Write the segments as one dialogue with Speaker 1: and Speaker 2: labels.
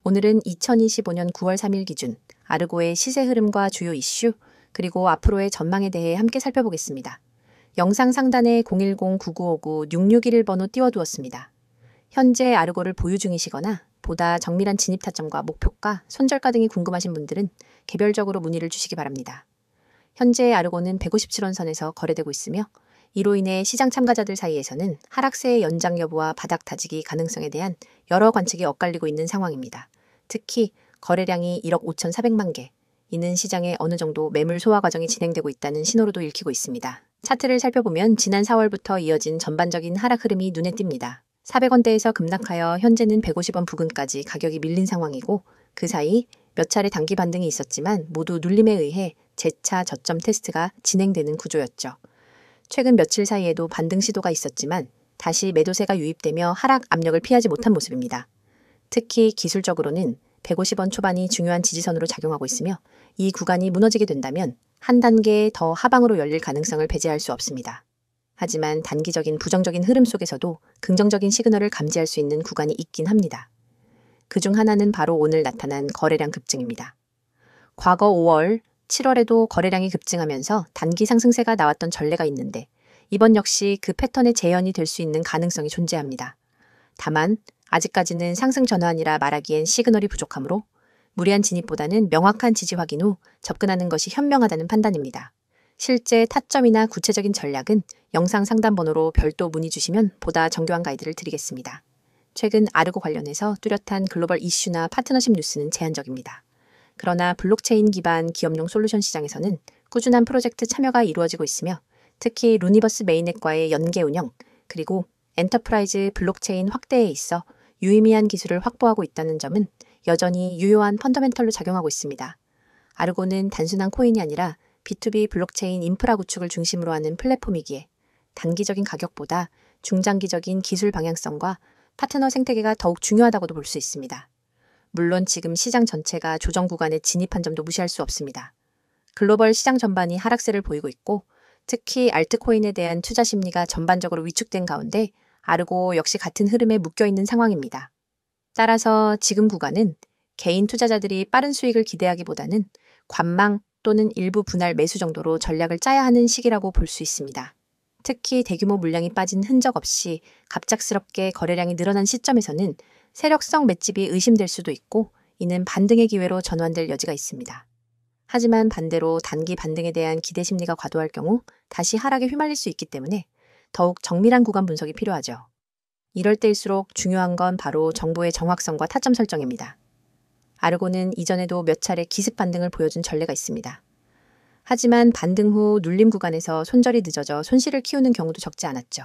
Speaker 1: 오늘은 2025년 9월 3일 기준 아르고의 시세 흐름과 주요 이슈, 그리고 앞으로의 전망에 대해 함께 살펴보겠습니다. 영상 상단에 010-9959-6611 번호 띄워두었습니다. 현재 아르고를 보유 중이시거나 보다 정밀한 진입 타점과 목표가, 손절가 등이 궁금하신 분들은 개별적으로 문의를 주시기 바랍니다. 현재 아르고는 157원 선에서 거래되고 있으며 이로 인해 시장 참가자들 사이에서는 하락세의 연장 여부와 바닥 다지기 가능성에 대한 여러 관측이 엇갈리고 있는 상황입니다. 특히 거래량이 1억 5,400만 개, 이는 시장에 어느 정도 매물 소화 과정이 진행되고 있다는 신호로도 읽히고 있습니다. 차트를 살펴보면 지난 4월부터 이어진 전반적인 하락 흐름이 눈에 띕니다. 400원대에서 급락하여 현재는 150원 부근까지 가격이 밀린 상황이고, 그 사이 몇 차례 단기 반등이 있었지만 모두 눌림에 의해 재차 저점 테스트가 진행되는 구조였죠. 최근 며칠 사이에도 반등 시도가 있었지만 다시 매도세가 유입되며 하락 압력을 피하지 못한 모습입니다. 특히 기술적으로는 150원 초반이 중요한 지지선으로 작용하고 있으며 이 구간이 무너지게 된다면 한 단계 더 하방으로 열릴 가능성을 배제할 수 없습니다. 하지만 단기적인 부정적인 흐름 속에서도 긍정적인 시그널을 감지할 수 있는 구간이 있긴 합니다. 그중 하나는 바로 오늘 나타난 거래량 급증입니다. 과거 5월, 7월에도 거래량이 급증하면서 단기 상승세가 나왔던 전례가 있는데 이번 역시 그 패턴의 재현이 될 수 있는 가능성이 존재합니다. 다만 아직까지는 상승 전환이라 말하기엔 시그널이 부족하므로 무리한 진입보다는 명확한 지지 확인 후 접근하는 것이 현명하다는 판단입니다. 실제 타점이나 구체적인 전략은 영상 상단 번호로 별도 문의 주시면 보다 정교한 가이드를 드리겠습니다. 최근 아르고 관련해서 뚜렷한 글로벌 이슈나 파트너십 뉴스는 제한적입니다. 그러나 블록체인 기반 기업용 솔루션 시장에서는 꾸준한 프로젝트 참여가 이루어지고 있으며 특히 루니버스 메인넷과의 연계 운영, 그리고 엔터프라이즈 블록체인 확대에 있어 유의미한 기술을 확보하고 있다는 점은 여전히 유효한 펀더멘털로 작용하고 있습니다. 아르고는 단순한 코인이 아니라 B2B 블록체인 인프라 구축을 중심으로 하는 플랫폼이기에 단기적인 가격보다 중장기적인 기술 방향성과 파트너 생태계가 더욱 중요하다고도 볼 수 있습니다. 물론 지금 시장 전체가 조정 구간에 진입한 점도 무시할 수 없습니다. 글로벌 시장 전반이 하락세를 보이고 있고 특히 알트코인에 대한 투자 심리가 전반적으로 위축된 가운데 아르고 역시 같은 흐름에 묶여있는 상황입니다. 따라서 지금 구간은 개인 투자자들이 빠른 수익을 기대하기보다는 관망 또는 일부 분할 매수 정도로 전략을 짜야 하는 시기라고 볼 수 있습니다. 특히 대규모 물량이 빠진 흔적 없이 갑작스럽게 거래량이 늘어난 시점에서는 세력성 맷집이 의심될 수도 있고 이는 반등의 기회로 전환될 여지가 있습니다. 하지만 반대로 단기 반등에 대한 기대 심리가 과도할 경우 다시 하락에 휘말릴 수 있기 때문에 더욱 정밀한 구간 분석이 필요하죠. 이럴 때일수록 중요한 건 바로 정보의 정확성과 타점 설정입니다. 아르고는 이전에도 몇 차례 기습 반등을 보여준 전례가 있습니다. 하지만 반등 후 눌림 구간에서 손절이 늦어져 손실을 키우는 경우도 적지 않았죠.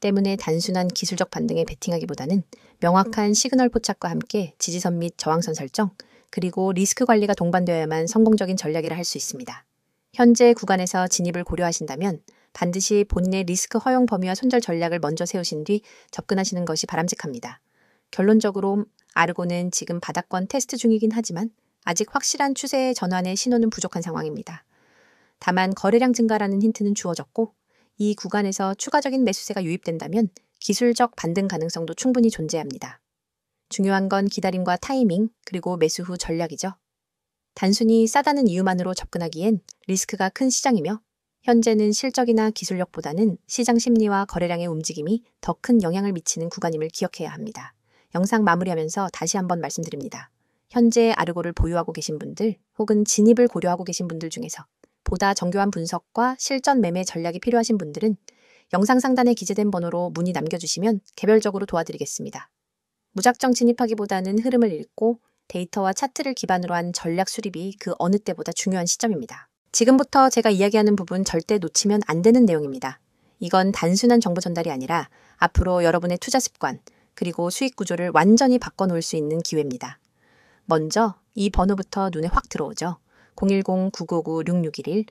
Speaker 1: 때문에 단순한 기술적 반등에 베팅하기보다는 명확한 시그널 포착과 함께 지지선 및 저항선 설정, 그리고 리스크 관리가 동반되어야만 성공적인 전략이라 할 수 있습니다. 현재 구간에서 진입을 고려하신다면 반드시 본인의 리스크 허용 범위와 손절 전략을 먼저 세우신 뒤 접근하시는 것이 바람직합니다. 결론적으로 아르고는 지금 바닥권 테스트 중이긴 하지만 아직 확실한 추세의 전환의 신호는 부족한 상황입니다. 다만 거래량 증가라는 힌트는 주어졌고 이 구간에서 추가적인 매수세가 유입된다면 기술적 반등 가능성도 충분히 존재합니다. 중요한 건 기다림과 타이밍, 그리고 매수 후 전략이죠. 단순히 싸다는 이유만으로 접근하기엔 리스크가 큰 시장이며 현재는 실적이나 기술력보다는 시장 심리와 거래량의 움직임이 더 큰 영향을 미치는 구간임을 기억해야 합니다. 영상 마무리하면서 다시 한번 말씀드립니다. 현재 아르고를 보유하고 계신 분들 혹은 진입을 고려하고 계신 분들 중에서 보다 정교한 분석과 실전 매매 전략이 필요하신 분들은 영상 상단에 기재된 번호로 문의 남겨주시면 개별적으로 도와드리겠습니다. 무작정 진입하기보다는 흐름을 읽고 데이터와 차트를 기반으로 한 전략 수립이 그 어느 때보다 중요한 시점입니다. 지금부터 제가 이야기하는 부분 절대 놓치면 안 되는 내용입니다. 이건 단순한 정보 전달이 아니라 앞으로 여러분의 투자 습관, 그리고 수익 구조를 완전히 바꿔놓을 수 있는 기회입니다. 먼저 이 번호부터 눈에 확 들어오죠. 010-9959-6611.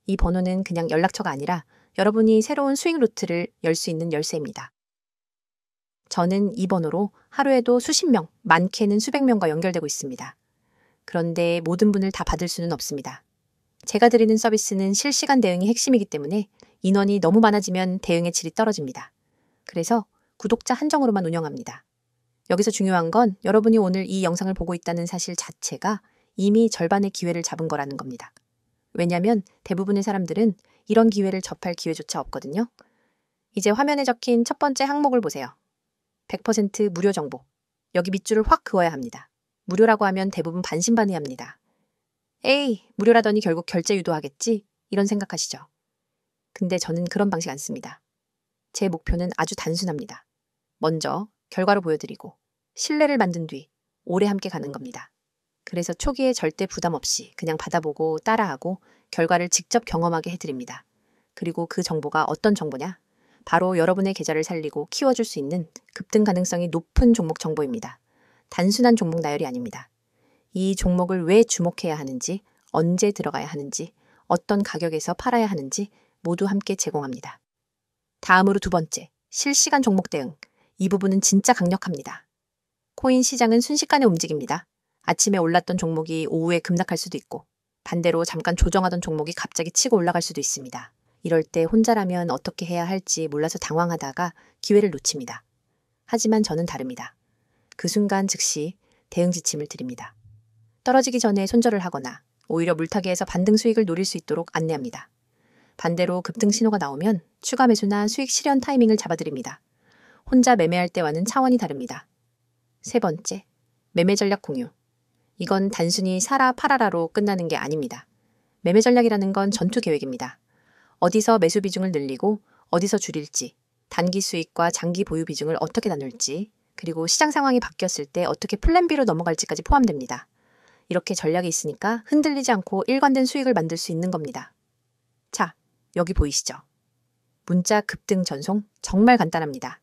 Speaker 1: 이 번호는 그냥 연락처가 아니라 여러분이 새로운 수익 루트를 열 수 있는 열쇠입니다. 저는 이 번호로 하루에도 수십 명, 많게는 수백 명과 연결되고 있습니다. 그런데 모든 분을 다 받을 수는 없습니다. 제가 드리는 서비스는 실시간 대응이 핵심이기 때문에 인원이 너무 많아지면 대응의 질이 떨어집니다. 그래서 구독자 한정으로만 운영합니다. 여기서 중요한 건 여러분이 오늘 이 영상을 보고 있다는 사실 자체가 이미 절반의 기회를 잡은 거라는 겁니다. 왜냐하면 대부분의 사람들은 이런 기회를 접할 기회조차 없거든요. 이제 화면에 적힌 첫 번째 항목을 보세요. 100% 무료 정보. 여기 밑줄을 확 그어야 합니다. 무료라고 하면 대부분 반신반의합니다. 에이, 무료라더니 결국 결제 유도하겠지? 이런 생각하시죠. 근데 저는 그런 방식 안 씁니다. 제 목표는 아주 단순합니다. 먼저 결과로 보여드리고 신뢰를 만든 뒤 오래 함께 가는 겁니다. 그래서 초기에 절대 부담 없이 그냥 받아보고 따라하고 결과를 직접 경험하게 해드립니다. 그리고 그 정보가 어떤 정보냐? 바로 여러분의 계좌를 살리고 키워줄 수 있는 급등 가능성이 높은 종목 정보입니다. 단순한 종목 나열이 아닙니다. 이 종목을 왜 주목해야 하는지, 언제 들어가야 하는지, 어떤 가격에서 팔아야 하는지 모두 함께 제공합니다. 다음으로 두 번째, 실시간 종목 대응. 이 부분은 진짜 강력합니다. 코인 시장은 순식간에 움직입니다. 아침에 올랐던 종목이 오후에 급락할 수도 있고 반대로 잠깐 조정하던 종목이 갑자기 치고 올라갈 수도 있습니다. 이럴 때 혼자라면 어떻게 해야 할지 몰라서 당황하다가 기회를 놓칩니다. 하지만 저는 다릅니다. 그 순간 즉시 대응 지침을 드립니다. 떨어지기 전에 손절을 하거나 오히려 물타기에서 반등 수익을 노릴 수 있도록 안내합니다. 반대로 급등 신호가 나오면 추가 매수나 수익 실현 타이밍을 잡아드립니다. 혼자 매매할 때와는 차원이 다릅니다. 세 번째, 매매 전략 공유. 이건 단순히 사라 팔아라로 끝나는 게 아닙니다. 매매 전략이라는 건 전투 계획입니다. 어디서 매수 비중을 늘리고 어디서 줄일지, 단기 수익과 장기 보유 비중을 어떻게 나눌지, 그리고 시장 상황이 바뀌었을 때 어떻게 플랜 B로 넘어갈지까지 포함됩니다. 이렇게 전략이 있으니까 흔들리지 않고 일관된 수익을 만들 수 있는 겁니다. 자, 여기 보이시죠? 문자 급등 전송 정말 간단합니다.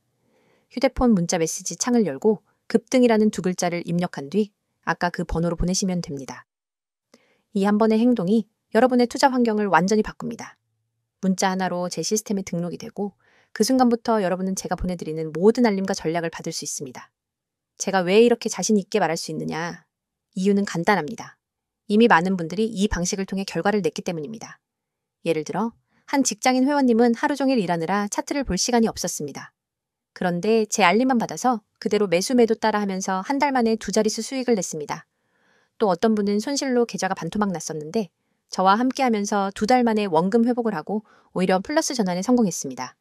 Speaker 1: 휴대폰 문자 메시지 창을 열고 급등이라는 두 글자를 입력한 뒤 아까 그 번호로 보내시면 됩니다. 이 한 번의 행동이 여러분의 투자 환경을 완전히 바꿉니다. 문자 하나로 제 시스템에 등록이 되고 그 순간부터 여러분은 제가 보내드리는 모든 알림과 전략을 받을 수 있습니다. 제가 왜 이렇게 자신 있게 말할 수 있느냐? 이유는 간단합니다. 이미 많은 분들이 이 방식을 통해 결과를 냈기 때문입니다. 예를 들어 한 직장인 회원님은 하루 종일 일하느라 차트를 볼 시간이 없었습니다. 그런데 제 알림만 받아서 그대로 매수 매도 따라 하면서 한 달 만에 두 자릿수 수익을 냈습니다. 또 어떤 분은 손실로 계좌가 반토막 났었는데 저와 함께 하면서 두 달 만에 원금 회복을 하고 오히려 플러스 전환에 성공했습니다.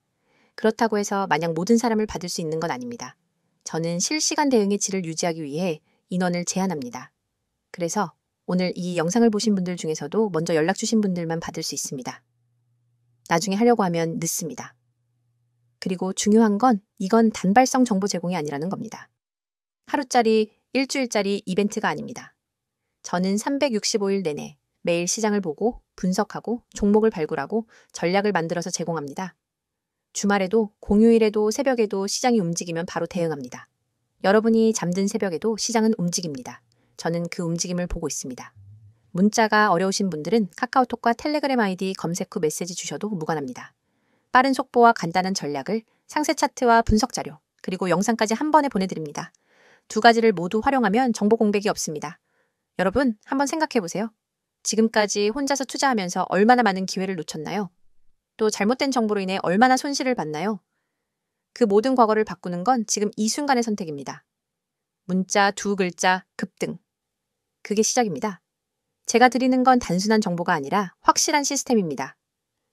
Speaker 1: 그렇다고 해서 마냥 모든 사람을 받을 수 있는 건 아닙니다. 저는 실시간 대응의 질을 유지하기 위해 인원을 제한합니다. 그래서 오늘 이 영상을 보신 분들 중에서도 먼저 연락 주신 분들만 받을 수 있습니다. 나중에 하려고 하면 늦습니다. 그리고 중요한 건 이건 단발성 정보 제공이 아니라는 겁니다. 하루짜리, 일주일짜리 이벤트가 아닙니다. 저는 365일 내내 매일 시장을 보고 분석하고 종목을 발굴하고 전략을 만들어서 제공합니다. 주말에도 공휴일에도 새벽에도 시장이 움직이면 바로 대응합니다. 여러분이 잠든 새벽에도 시장은 움직입니다. 저는 그 움직임을 보고 있습니다. 문자가 어려우신 분들은 카카오톡과 텔레그램 아이디 검색 후 메시지 주셔도 무관합니다. 빠른 속보와 간단한 전략을 상세 차트와 분석 자료, 그리고 영상까지 한 번에 보내드립니다. 두 가지를 모두 활용하면 정보 공백이 없습니다. 여러분, 한번 생각해 보세요. 지금까지 혼자서 투자하면서 얼마나 많은 기회를 놓쳤나요? 또 잘못된 정보로 인해 얼마나 손실을 봤나요? 그 모든 과거를 바꾸는 건 지금 이 순간의 선택입니다. 문자 두 글자 급등. 그게 시작입니다. 제가 드리는 건 단순한 정보가 아니라 확실한 시스템입니다.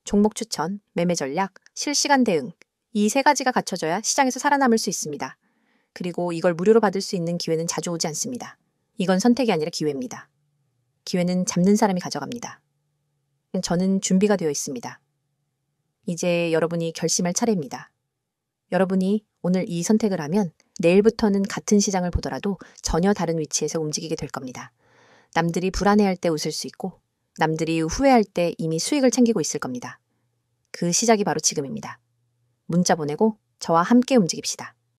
Speaker 1: 종목 추천, 매매 전략, 실시간 대응. 이 세 가지가 갖춰져야 시장에서 살아남을 수 있습니다. 그리고 이걸 무료로 받을 수 있는 기회는 자주 오지 않습니다. 이건 선택이 아니라 기회입니다. 기회는 잡는 사람이 가져갑니다. 저는 준비가 되어 있습니다. 이제 여러분이 결심할 차례입니다. 여러분이 오늘 이 선택을 하면 내일부터는 같은 시장을 보더라도 전혀 다른 위치에서 움직이게 될 겁니다. 남들이 불안해할 때 웃을 수 있고 남들이 후회할 때 이미 수익을 챙기고 있을 겁니다. 그 시작이 바로 지금입니다. 문자 보내고 저와 함께 움직입시다.